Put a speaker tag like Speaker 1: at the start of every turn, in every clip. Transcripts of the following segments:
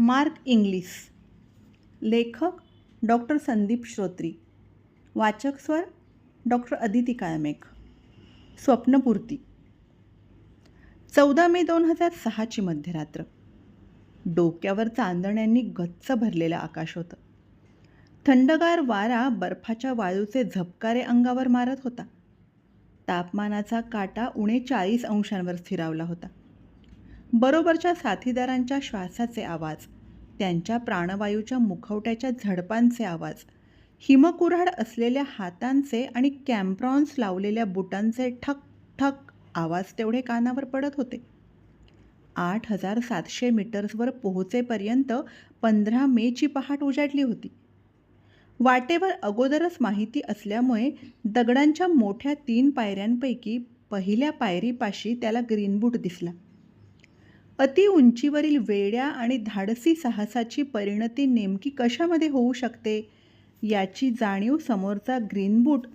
Speaker 1: Mark English. लेखक doctor Sandeep श्रोत्री. वाचक स्वर डॉक्टर अदिती काळमेघ. स्वप्नपूर्ती. 14 मे 2006ची मध्यरात्र. डोक्यावर चांदण्यांनी गच्च भरलेलं आकाश होतं. थंडगार वारा बर्फाच्या वाळूचे झबकारे अंगावर मारत होता. तापमानाचा काटा उणे 40 अंशांवर स्थिरावला होता. बरोबरच्या साथीदारांच्या श्वासाचे आवाज, त्यांच्या प्राणवायूच्या मुखवट्याच्या झडपांचे आवाज, हिमकुऱ्हाड असलेल्या हातांचे आणि कॅम्प्रॉन्स लावलेल्या बुटांचे ठक ठक आवाज तेवढे कानावर पडत होते. 8700 मीटर्सवर पोहोचेपर्यंत 15 मेची पहाट उजाडली होती. वाटेवर अगोदरच माहिती असल्यामुळे दगडांच्या मोठ्या 3 पायऱ्यांपैकी पहिल्या पायरीपाशी त्याला ग्रीनबूट दिसला. अति उंचीवरील वेड्या आणि धाडसी साहसाची परिणती नेमकी कशामध्ये होऊ शकते याची जाणीव समोरचा ग्रीनबूट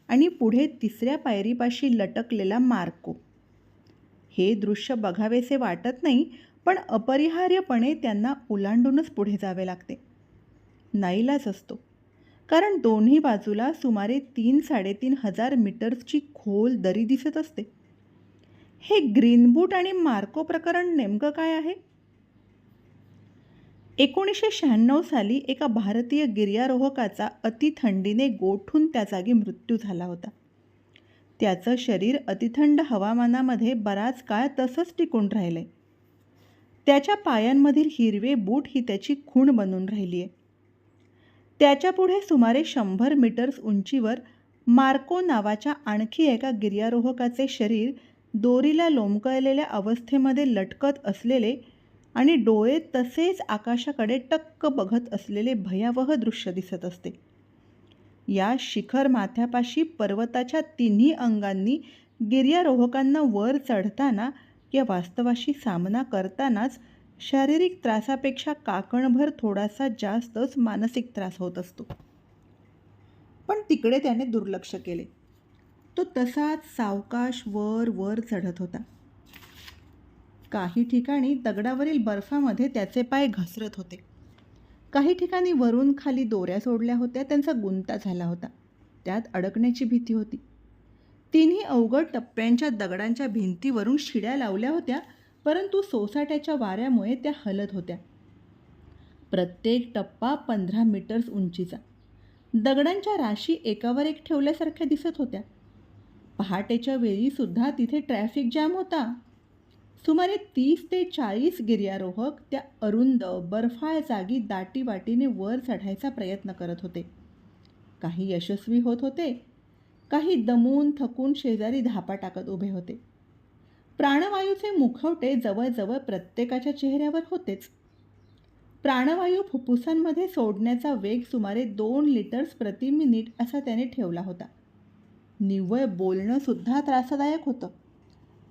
Speaker 1: आणि पुढे 3ऱ्या पायरीपाशी लटकलेला मार्को. हे दृश्य बघावेसे वाटत नाही, पण अपरिहार्यपणे त्यांना ओलांडूनच पुढे जावे लागते. नाईलाज असतो, कारण दोन्ही बाजूला सुमारे 3-3.5 हजार मीटर्सची खोल दरी दिसत असते. हे ग्रीनबूट आणि मार्को प्रकरण नेमकं काय आहे? 1996 साली एका भारतीय गिर्यारोहकाचा अतिथंडीने गोठून त्या जागी मृत्यू झाला होता. त्याचं शरीर अतिथंड हवामानामध्ये बराच काळ तसंच टिकून राहिलंय. त्याच्या पायांमधील हिरवे बूट ही त्याची खूण बनून राहिली आहे. त्याच्यापुढे सुमारे 100 मीटर्स उंचीवर मार्को नावाच्या आणखी एका गिर्यारोहकाचे शरीर दोरीला लोंबकळलेल्या अवस्थेमध्ये लटकत असलेले आणि डोळे तसेच आकाशाकडे टक्क बघत असलेले भयावह दृश्य दिसत असते. या शिखर माथ्यापाशी पर्वताच्या तिन्ही अंगांनी गिर्यारोहकांना वर चढताना या वास्तवाशी सामना करतानाच शारीरिक त्रासापेक्षा काकणभर थोडासा जास्तच मानसिक त्रास होत असतो. पण तिकडे त्याने दुर्लक्ष केले. तो तसाच सावकाश वर वर चढत होता. काही ठिकाणी दगडावरील बर्फामध्ये त्याचे पाय घसरत होते. काही ठिकाणी वरून खाली दोऱ्या सोडल्या होत्या, त्यांचा गुंता झाला होता. त्यात अडकण्याची भीती होती. तिन्ही अवघड टप्प्यांच्या दगडांच्या भिंतीवरून शिड्या लावल्या होत्या, परंतु सोसाट्याच्या वाऱ्यामुळे त्या हलत होत्या. प्रत्येक टप्पा 15 मीटर्स उंचीचा. दगडांच्या राशी एकावर एक ठेवल्यासारख्या दिसत होत्या. पहाटेच्या वेळीसुद्धा तिथे ट्रॅफिक जॅम होता. सुमारे 30 ते 40 गिर्यारोहक त्या अरुंद बर्फाळ जागी दाटीवाटीने वर चढायचा प्रयत्न करत होते. काही यशस्वी होत होते, काही दमून थकून शेजारी धापा टाकत उभे होते. प्राणवायूचे मुखवटे जवळजवळ प्रत्येकाच्या चेहऱ्यावर होतेच. प्राणवायू फुफ्फुसांमध्ये सोडण्याचा वेग सुमारे 2 लिटर्स प्रति मिनिट असा त्याने ठेवला होता. निव्वळ बोलणंसुद्धा त्रासदायक होतं.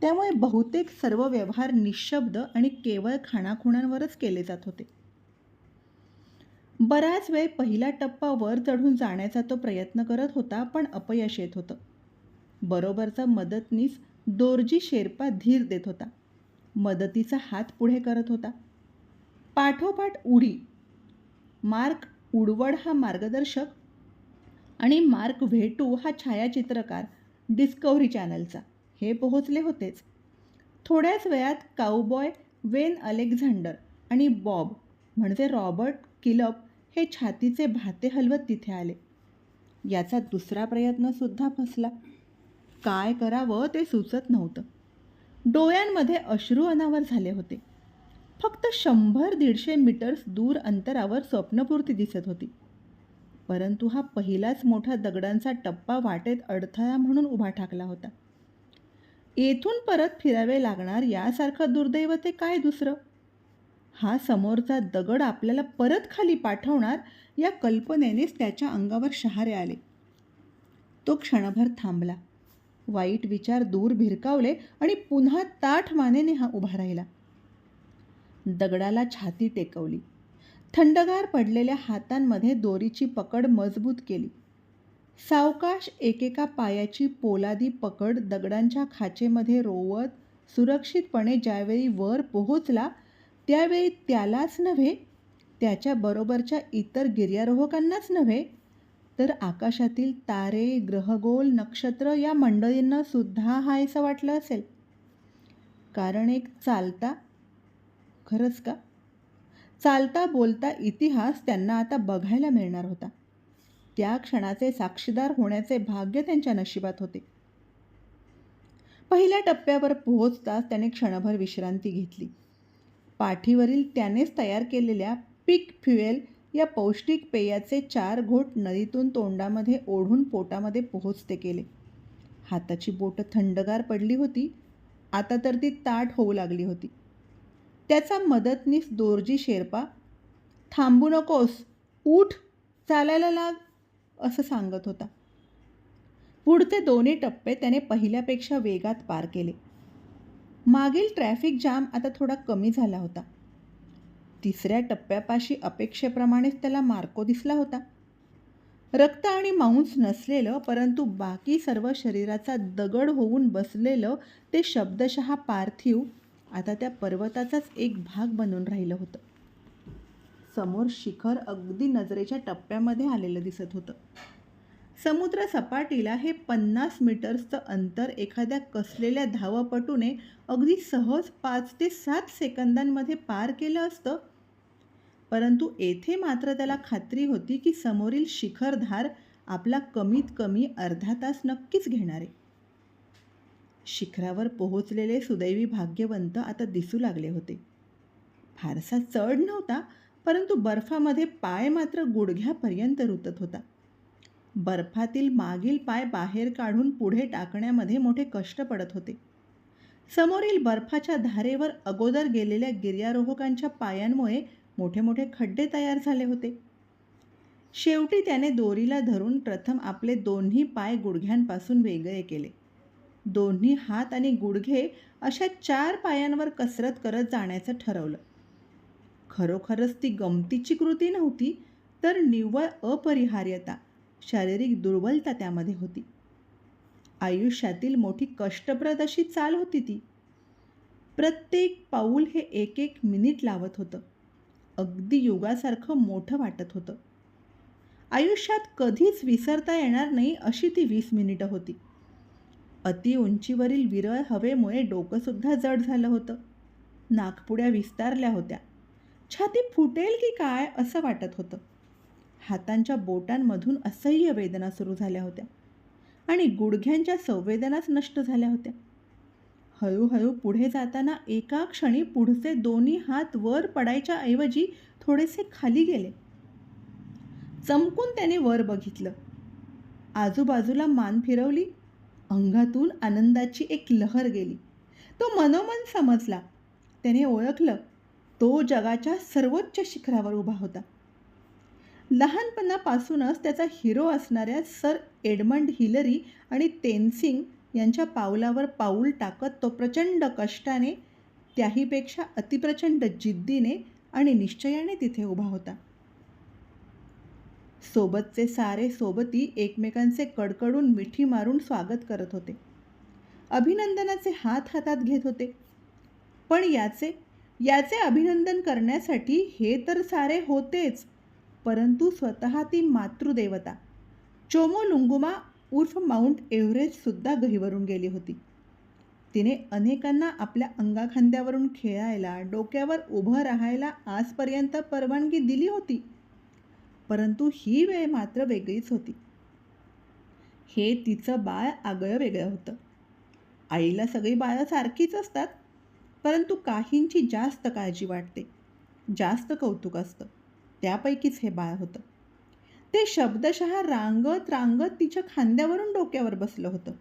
Speaker 1: त्यामुळे बहुतेक सर्व व्यवहार निशब्द आणि केवळ खाणाखुणांवरच केले जात होते. बराच वेळ पहिला टप्पा वर चढून जाण्याचा तो प्रयत्न करत होता, पण अपयश येत होतं. बरोबरचा मदतनीस दोरजी शेर्पा धीर देत होता. मदतीचा हात पुढे करत होता. पाठोपाठ उडी. मार्क उडवड हा मार्गदर्शक आणि मार्क व्हेटू हा छायाचित्रकार डिस्कव्हरी चॅनलचा हे पोहोचले होतेच. थोड्याच वेळात काउबॉय वेन अलेक्झांडर आणि बॉब म्हणजे रॉबर्ट किलप हे छातीचे भाते हलवत तिथे आले. याचा दुसरा प्रयत्नसुद्धा फसला. काय करावं ते सुचत नव्हतं. डोळ्यांमध्ये अश्रू अनावर झाले होते. फक्त 100-150 मीटर्स दूर अंतरावर स्वप्नपूर्ती दिसत होती. परंतु हा पहिलाच मोठा दगडांचा टप्पा वाटेत अडथळा म्हणून उभा ठाकला होता. येथून परत फिरावे लागणार यासारखं दुर्दैव ते काय दुसरं. हा समोरचा दगड आपल्याला परत खाली पाठवणार या कल्पनेनेच त्याच्या अंगावर शहारे आले. तो क्षणभर थांबला. वाईट विचार दूर भिरकावले आणि पुन्हा ताठ मानेने हा उभा राहिला. दगडाला छाती टेकवली. थंडगार पडलेल्या हातांमध्ये दोरीची पकड मजबूत केली. सावकाश एकेका पायाची पोलादी पकड दगडांच्या खाचेमध्ये रोवत सुरक्षितपणे ज्यावेळी वर पोहोचला त्यावेळी त्यालाच नव्हे, त्याच्याबरोबरच्या इतर गिर्यारोहकांनाच नव्हे, तर आकाशातील तारे, ग्रहगोल, नक्षत्र या मंडळींना सुद्धा हायसं वाटलं असेल. कारण एक चालता, खरंच का, चालता बोलता इतिहास त्यांना आता बघायला मिळणार होता. त्या क्षणाचे साक्षीदार होण्याचे भाग्य त्यांच्या नशिबात होते. पहिल्या टप्प्यावर पोहोचताच त्याने क्षणभर विश्रांती घेतली. पाठीवरील त्यानेच तयार केलेल्या पीक फ्युएल या पौष्टिक पेयाचे 4 घोट नदीतून तोंडामध्ये ओढून पोटामध्ये पोहोचते केले. हाताची बोटं थंडगार पडली होती, आता तर ती ताठ होऊ लागली होती. त्याचा मदतनीस दोरजी शेर्पा, "थांबू नकोस, उठ, चालायला लाग," असं सांगत होता. पुढचे दोन्ही टप्पे त्याने पहिल्यापेक्षा वेगात पार केले. मागील ट्रॅफिक जाम आता थोडा कमी झाला होता. तिसऱ्या टप्प्यापाशी अपेक्षेप्रमाणेच त्याला मार्को दिसला होता. रक्त आणि मांस नसलेलं, परंतु बाकी सर्व शरीराचा दगड होऊन बसलेलं ते शब्दशः पार्थिव आता त्या पर्वताचाच एक भाग बनून राहिलं होतं. समोर शिखर अगदी नजरेच्या टप्प्यामध्ये आलेलं दिसत होतं. समुद्र सपाटीला हे 50 मीटर्सचं अंतर एखाद्या कसलेल्या धावपटूने अगदी सहज 5 ते 7 सेकंदांमध्ये पार केलं असतं, परंतु येथे मात्र त्याला खात्री होती की समोरील शिखरधार आपला कमीत कमी अर्धा तास नक्कीच घेणार आहे. शिखरावर पोहोचलेले सुदैवी भाग्यवंत आता दिसू लागले होते. फारसा चढ नव्हता, परंतु बर्फामध्ये पाय मात्र गुडघ्यापर्यंत रुतत होता. बर्फातील मागील पाय बाहेर काढून पुढे टाकण्यामध्ये मोठे कष्ट पडत होते. समोरील बर्फाच्या धारेवर अगोदर गेलेल्या गिर्यारोहकांच्या पायांमुळे मोठे मोठे खड्डे तयार झाले होते. शेवटी त्याने दोरीला धरून प्रथम आपले दोन्ही पाय गुडघ्यांपासून वेगळे केले. दोन्ही हात आणि गुडघे अशा 4 पायांवर कसरत करत जाण्याचं ठरवलं. खरोखरच ती गमतीची कृती नव्हती, तर निव्वळ अपरिहार्यता, शारीरिक दुर्बलता त्यामध्ये होती. आयुष्यातील मोठी कष्टप्रद अशी चाल होती ती. प्रत्येक पाऊल हे 1-1 मिनिट लावत होतं. अगदी युगासारखं मोठं वाटत होतं. आयुष्यात कधीच विसरता येणार नाही अशी ती 20 मिनिटं होती. अति उंचीवरील विरळ हवेमुळे डोकंसुद्धा जड झालं होतं. नाकपुड्या विस्तारल्या होत्या. छाती फुटेल की काय असं वाटत होतं. हातांच्या बोटांमधून असह्य वेदना सुरू झाल्या होत्या आणि गुडघ्यांच्या संवेदनाच नष्ट झाल्या होत्या. हळूहळू पुढे जाताना एका क्षणी पुढचे दोन्ही हात वर पडायच्या ऐवजी थोडेसे खाली गेले. चमकून त्याने वर बघितलं. आजूबाजूला मान फिरवली. अंगातून आनंदाची एक लहर गेली. तो मनोमन समजला. त्याने ओळखलं, तो जगाच्या सर्वोच्च शिखरावर उभा होता. लहानपणापासूनच त्याचा हिरो असणाऱ्या सर एडमंड हिलरी आणि तेनसिंग यांच्या पावलावर पाऊल टाकत तो प्रचंड कष्टाने, त्याहीपेक्षा अतिप्रचंड जिद्दीने आणि निश्चयाने तिथे उभा होता. सोबतचे सारे सोबती एकमेकांचे कडकडून मिठी मारून स्वागत करत होते. अभिनंदनाचे हात हातात घेत होते. पण याचे अभिनंदन करण्यासाठी हे तर सारे होतेच, परंतु स्वतः ती मातृदेवता चोमोलुंगुमा उर्फ माउंट एव्हरेस्टसुद्धा गहिवरून गेली होती. तिने अनेकांना आपल्या अंगाखांद्यावरून खेळायला, डोक्यावर उभं राहायला आजपर्यंत परवानगी दिली होती, परंतु ही वेळ मात्र वेगळीच होती. हे तिचं बाळ आगळं वेगळं होतं. आईला सगळी बाळं सारखीच असतात, परंतु काहींची जास्त काळजी वाटते, जास्त कौतुक असतं. त्यापैकीच हे बाळ होतं. ते शब्दशः रांगत रांगत तिच्या खांद्यावरून डोक्यावर बसलं होतं.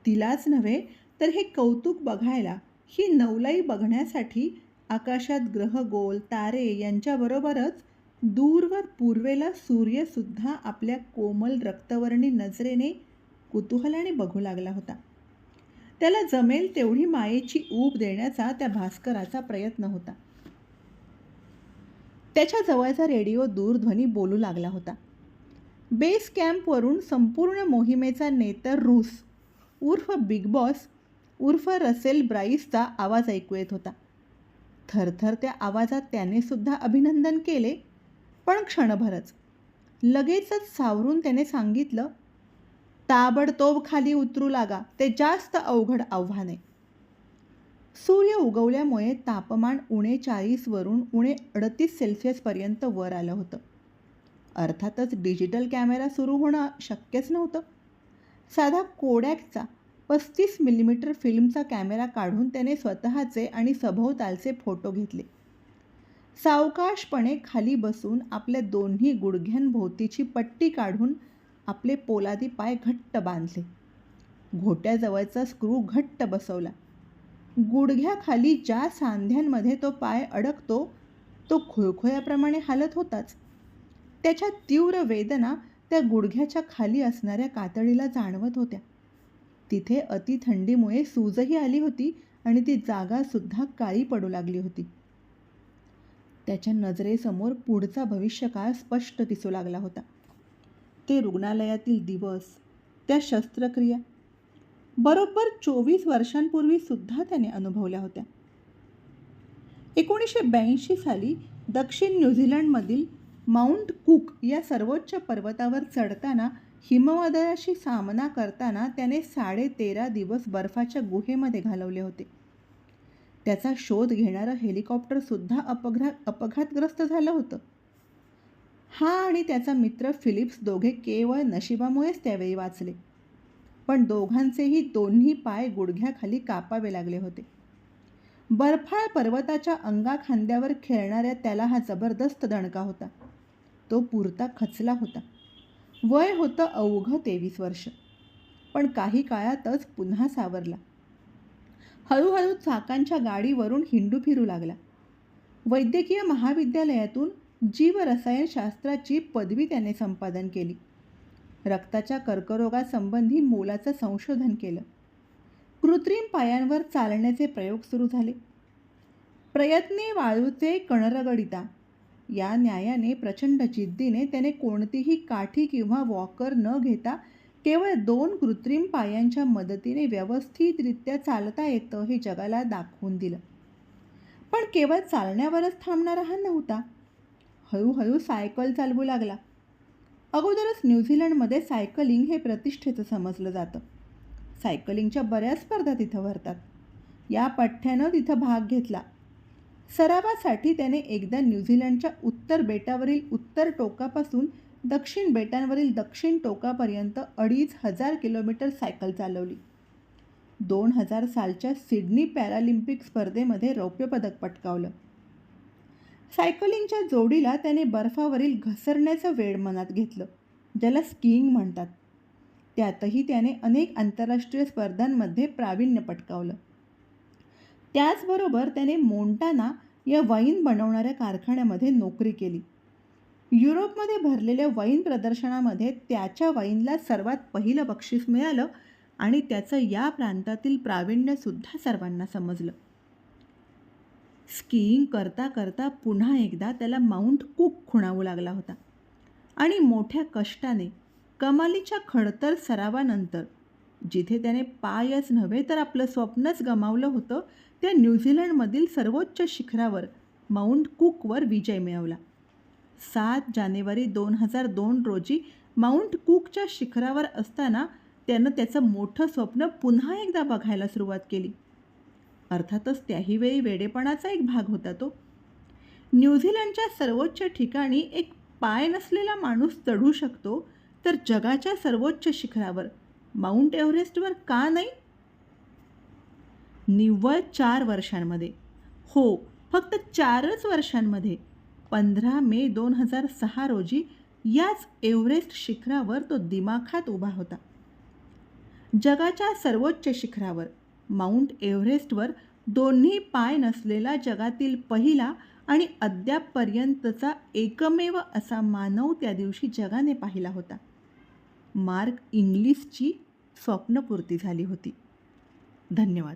Speaker 1: तिलाच नव्हे, तर हे कौतुक बघायला, ही नवलाई बघण्यासाठी आकाशात ग्रहगोल, तारे यांच्याबरोबरच दूरवर पूर्वेला सूर्यसुद्धा आपल्या कोमल रक्तवर्णी नजरेने कुतूहलाने बघू लागला होता. त्याला जमेल तेवढी मायेची ऊब देण्याचा त्या भास्कराचा प्रयत्न होता. त्याच्या जवळचा रेडिओ दूरध्वनी बोलू लागला होता. बेस कॅम्पवरून संपूर्ण मोहिमेचा नेतर रूस उर्फ बिग बॉस उर्फ रसेल ब्राईसचा आवाज ऐकू येत होता. थरथरत्या आवाजात त्याने सुद्धा अभिनंदन केले, पण क्षणभरच. लगेचच सावरून त्याने सांगितलं, ताबडतोब खाली उतरू लागा, ते जास्त अवघड आव्हान आहे. सूर्य उगवल्यामुळे तापमान -40 वरून -38 सेल्सिअसपर्यंत वर आलं होतं. अर्थातच डिजिटल कॅमेरा सुरू होणं शक्यच नव्हतं. साधा कोडॅकचा 35 मिलीमीटर फिल्मचा कॅमेरा काढून त्याने स्वतःचे आणि सभोवतालचे फोटो घेतले. सावकाशपणे खाली बसून आपल्या दोन्ही गुडघ्यांभोवतीची पट्टी काढून आपले पोलादी पाय घट्ट बांधले. घोट्याजवळचा स्क्रू घट्ट बसवला. गुडघ्याखाली ज्या सांध्यांमध्ये तो पाय अडकतो तो खुळखुळ्याप्रमाणे हालत होताच. त्याच्या तीव्र वेदना त्या गुडघ्याच्या खाली असणाऱ्या कातडीला जाणवत होत्या. तिथे अतिथंडीमुळे सूजही आली होती आणि ती जागासुद्धा काळी पडू लागली होती. त्याच्या नजरेसमोर पुढचा भविष्यकाळ स्पष्ट दिसू लागला होता. ते रुग्णालयातील दिवस, त्या शस्त्रक्रिया बरोबर 24 वर्षांपूर्वी सुद्धा त्याने अनुभवल्या होत्या. 1982 साली दक्षिण न्यूझीलंडमधील माउंट कूक या सर्वोच्च पर्वतावर चढताना हिमवादळाशी सामना करताना त्याने 13.5 दिवस बर्फाच्या गुहेमध्ये घालवले होते. त्याचा शोध घेणारं हेलिकॉप्टरसुद्धा अपघातग्रस्त झालं होतं. हा आणि त्याचा मित्र फिलिप्स दोघे केवळ नशिबामुळेच त्यावेळी वाचले. पण दोघांचेही दोन्ही पाय गुडघ्याखाली कापावे लागले होते. बर्फाळ पर्वताच्या अंगाखांद्यावर खेळणाऱ्या त्याला हा जबरदस्त दणका होता. तो पुरता खचला होता. वय होतं अवघं 23 वर्ष. पण काही काळातच पुन्हा सावरला. हळूहळू चाकांच्या गाडीवरून हिंडू फिरू लागला. वैद्यकीय महाविद्यालयातून जीवरसायनशास्त्राची पदवी त्याने संपादन केली. रक्ताच्या कर्करोगासंबंधी मोलाचं संशोधन केलं. कृत्रिम पायांवर चालण्याचे प्रयोग सुरू झाले. प्रयत्ने वाळूचे कणरगडिता या न्यायाने प्रचंड जिद्दीने त्याने कोणतीही काठी किंवा वॉकर न घेता केवळ 2 कृत्रिम पायांच्या मदतीने व्यवस्थितरित्या चालता येतं हे जगाला दाखवून दिलं. पण केवळ चालण्यावरच थांबणारा हा नव्हता. हळूहळू सायकल चालवू लागला. अगोदरच न्यूझीलंडमध्ये सायकलिंग हे प्रतिष्ठेचं समजलं जातं. सायकलिंगच्या बऱ्याच स्पर्धा तिथं भरतात. या पठ्ठ्यानं तिथं भाग घेतला. सरावासाठी त्याने एकदा न्यूझीलंडच्या उत्तर बेटावरील उत्तर टोकापासून दक्षिण बेटांवरील दक्षिण टोकापर्यंत 2500 किलोमीटर सायकल चालवली. 2000 सालच्या सिडनी पॅरालिम्पिक स्पर्धेमध्ये रौप्यपदक पटकावलं. सायकलिंगच्या जोडीला त्याने बर्फावरील घसरण्याचं वेड मनात घेतलं, ज्याला स्कीइंग म्हणतात. त्यातही त्याने अनेक आंतरराष्ट्रीय स्पर्धांमध्ये प्रावीण्य पटकावलं. त्याचबरोबर त्याने मोंटाना या वाईन बनवणाऱ्या कारखान्यामध्ये नोकरी केली. युरोपमध्ये भरलेल्या वाईन प्रदर्शनामध्ये त्याच्या वाईनला सर्वात पहिलं बक्षीस मिळालं आणि त्याचं या प्रांतातील प्रावीण्यसुद्धा सर्वांना समजलं. स्कीइंग करता करता पुन्हा एकदा त्याला माउंट कूक खुणावू लागला होता आणि मोठ्या कष्टाने कमालीच्या खडतर सरावानंतर जिथे त्याने पायच नव्हे तर आपलं स्वप्नच गमावलं होतं त्या न्यूझीलंडमधील सर्वोच्च शिखरावर माउंट कूकवर विजय मिळवला. 7 जानेवारी 2002 रोजी माउंट कूकच्या शिखरावर असताना त्यानं त्याचं मोठं स्वप्न पुन्हा एकदा बघायला सुरुवात केली. अर्थातच त्याही वेळी वेडेपणाचा एक भाग होता तो. न्यूझीलंडच्या सर्वोच्च ठिकाणी एक पाय नसलेला माणूस चढू शकतो तर जगाच्या सर्वोच्च शिखरावर माउंट एव्हरेस्टवर का नाही? निव्वळ 4 वर्षांमध्ये, हो फक्त 4च वर्षांमध्ये 15 मे 2006 रोजी याच एव्हरेस्ट शिखरावर तो दिमाखात उभा होता. जगाच्या सर्वोच्च शिखरावर माउंट एव्हरेस्टवर दोन्ही पाय नसलेला जगातील पहिला आणि अद्यापपर्यंतचा एकमेव असा मानव त्या दिवशी जगाने पाहिला होता. मार्क इंग्लिसची स्वप्नपूर्ती झाली होती. धन्यवाद.